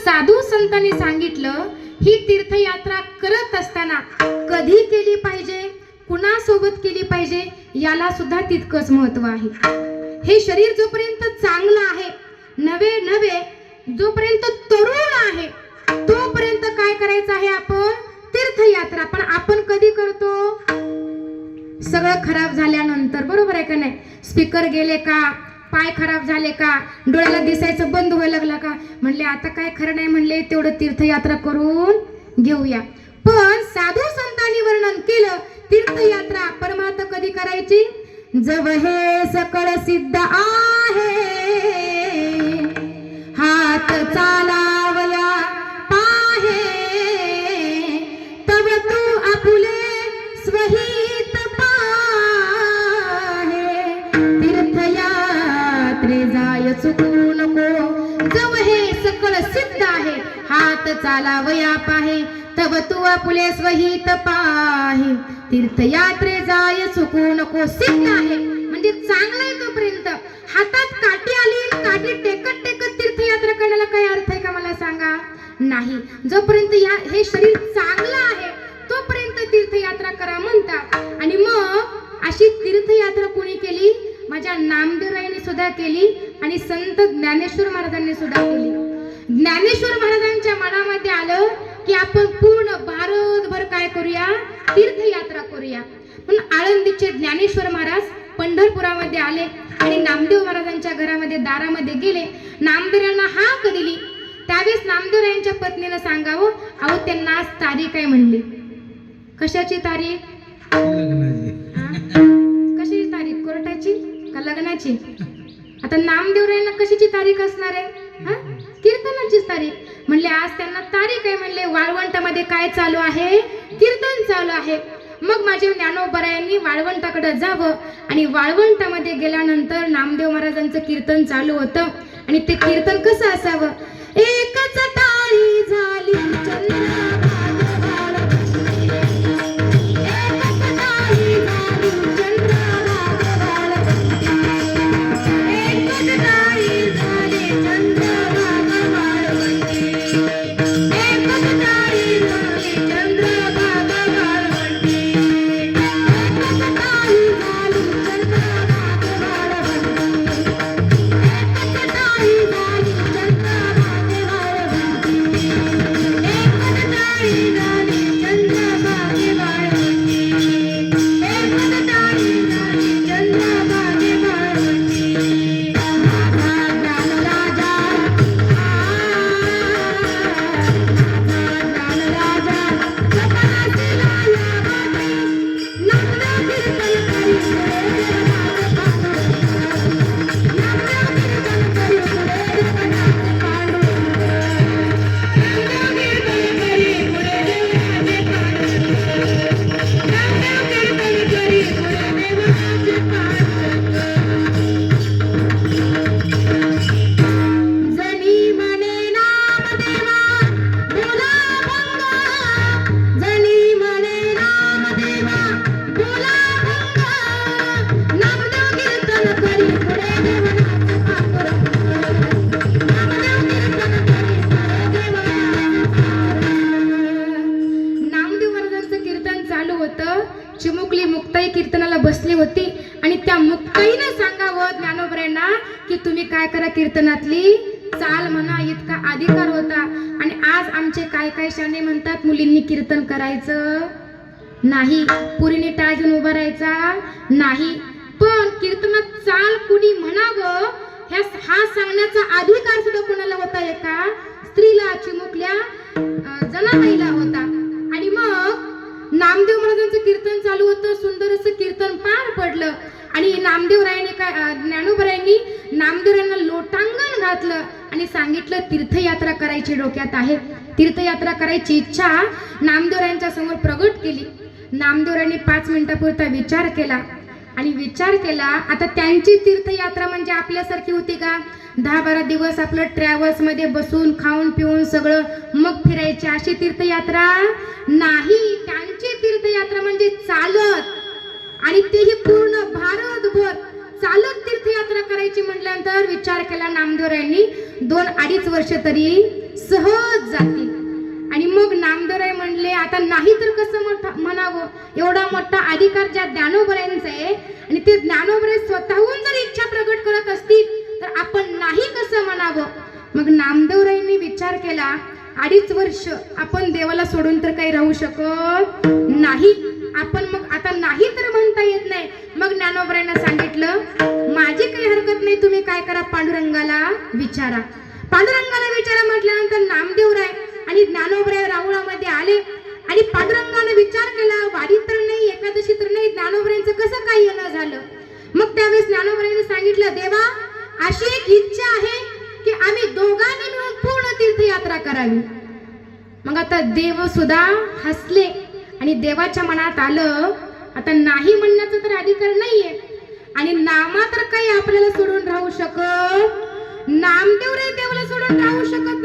साधू संतांनी सांगितलं ही तीर्थयात्रा करत असताना कधी केली पाहिजे, कुणासोबत केली पाहिजे याला सुद्धा तितकंच महत्व आहे. हे शरीर जोपर्यंत चांगलं आहे, नवे जोपर्यंत तरुण आहे तोपर्यंत काय करायचं आहे, आपण तीर्थयात्रा. पण आपण कधी करतो, सगळं खराब झाल्यानंतर, बरोबर आहे का नाही? स्पीकर गेले का, पाय खराब झाले का, डोळ्याला दिसायचं बंद व्हायला लागला का, म्हणले आता काय खरं नाही, म्हणले तेवढं तीर्थयात्रा करून घेऊया. पण साधू संतांनी वर्णन केलं तीर्थयात्रा परमार्थ कधी करायची, जव हे सकळ सिद्ध आहे, हात चालावया पाहे, तव तू आपुले स्वहित पाहे, तीर्थयात्रे जाय चुकू नको, जव हे सकळ सिद्ध आहे, हात चालावया पाहे, तव तू आपुले स्वहित पाहे, तीर्थयात्रे जाय चुकू नको. सिद्ध आहे म्हणजे चांगलं आहे तोपर्यंत. हातात काठी आली, काठी टेकत टेकत तीर्थयात्रा करण्याला काय अर्थ आहे का मला सांगा? नाही. जोपर्यंत हे शरीर चांगलं आहे तोपर्यंत तीर्थयात्रा करा म्हणतात. आणि मग अशी तीर्थयात्रा कोणी केली? माझ्या नामदेवरायांनी सुद्धा केली आणि संत ज्ञानेश्वर महाराजांनी सुद्धा केली. ज्ञानेश्वर महाराजांच्या मनामध्ये आलं की आपण पूर्ण भारतभर काय करूया, तीर्थयात्रा करूया. पण आळंदीचे ज्ञानेश्वर महाराज पंढरपुरामध्ये आले आणि नामदेव महाराजांच्या घरामध्ये दारामध्ये गेले. नामदेवांना हाक दिली. त्यावेळेस नामदेवरायांच्या पत्नीनं सांगावं, अहो त्यांना आज तारीख आहे म्हणली. कशाची तारीख? कशाची तारीख? कोर्टाची का लग्नाची? आता नामदेवरायांना कशाची तारीख असणार आहे? कीर्तनाचीच तारीख. म्हणले आज त्यांना तारीख आहे. म्हणले वाळवंटामध्ये काय चालू आहे? कीर्तन चालू आहे. मग माझे ज्ञानोबरायांनी वाळवंटाकडे जावं आणि वाळवंटामध्ये गेल्यानंतर नामदेव महाराजांचं कीर्तन चालू होतं. आणि ते कीर्तन कसं असावं? एकच टाळी झाली चिमुकली मुक्ताई कीर्तनाला बसली होती आणि त्या मुक्ताईने सांगावं ज्ञानोबरायांना की तुम्ही काय करा, कीर्तनातली चाल म्हणा, इतका अधिकार होता. आणि आज आमचे काय काय शाणे म्हणतात मुलींनी कीर्तन करायचं नाही, पुरीने टाळ घेऊन उभा राहायचा नाही. पण कीर्तनात चाल कुणी म्हणावं हा सांगण्याचा अधिकार सुद्धा कोणाला होता? एका स्त्रीला, चिमुकल्या जनाबाईला होता. आणि मग नामदेव महाराजांचं कीर्तन चालू होतं. सुंदर असं कीर्तन पार पडलं आणि नामदेवरायांनी काय, ज्ञानोबरायांनी नामदेवरायांना लोटांगण घातलं आणि सांगितलं तीर्थयात्रा करायची डोक्यात आहे. तीर्थयात्रा करायची इच्छा नामदेवरायांच्या समोर प्रगट केली. नामदेवरायांनी 5 मिनिटापुरता विचार केला आणि विचार केला. आता त्यांची तीर्थयात्रा म्हणजे आपल्यासारखी होती का? 10-12 दिवस आपलं ट्रॅव्हल्स मध्ये बसून खाऊन पिऊन सगळं मग फिरायची अशी तीर्थयात्रा नाही. त्यांची तीर्थयात्रा म्हणजे चालत, आणि तेही पूर्ण भारतभर चालत तीर्थयात्रा करायची म्हटल्यानंतर विचार केला नामदेवरायांनी 2-2.5 वर्ष तरी सहज जातील. आणि मग नामदेवराय म्हणले आता नाही तर कसं म्हणावं, एवढा मोठा अधिकार ज्या ज्ञानोबरायांचा आहे आणि ते ज्ञानोबराय स्वतःहून जर इच्छा प्रकट करत असतील तर आपण नाही कसं म्हणावं. मग नामदेवरायांनी विचार केला, 2.5 वर्ष आपण देवाला सोडून तर काही राहू शकत नाही, आपण मग आता नाही तर म्हणता येत नाही. मग ज्ञानोबरायांना सांगितलं, माझी काही हरकत नाही, तुम्ही काय करा, पांडुरंगाला विचारा. पांडुरंगाला विचारा म्हटल्यानंतर नामदेवराय आणि ज्ञानोबराय राहुळामध्ये आले आणि पांडुरंगाने विचार केला, वारी तर नाही, एकादशी तर नाही, ज्ञानोबरायांचं कसं काही येणं झालं. मग त्यावेळेस ज्ञानोबरायांनी सांगितलं, देवा अशी एक इच्छा आहे की आम्ही दोघांनी मिळून पूर्ण तीर्थयात्रा करावी. मग आता देव सुद्धा हसले आणि देवाच्या मनात आलं, आता नाही म्हणण्याचा तर अधिकार नाहीये आणि नामा तर काही आपल्याला सोडून राहू शकत, नामदेवराय देवाला सोडून राहू शकत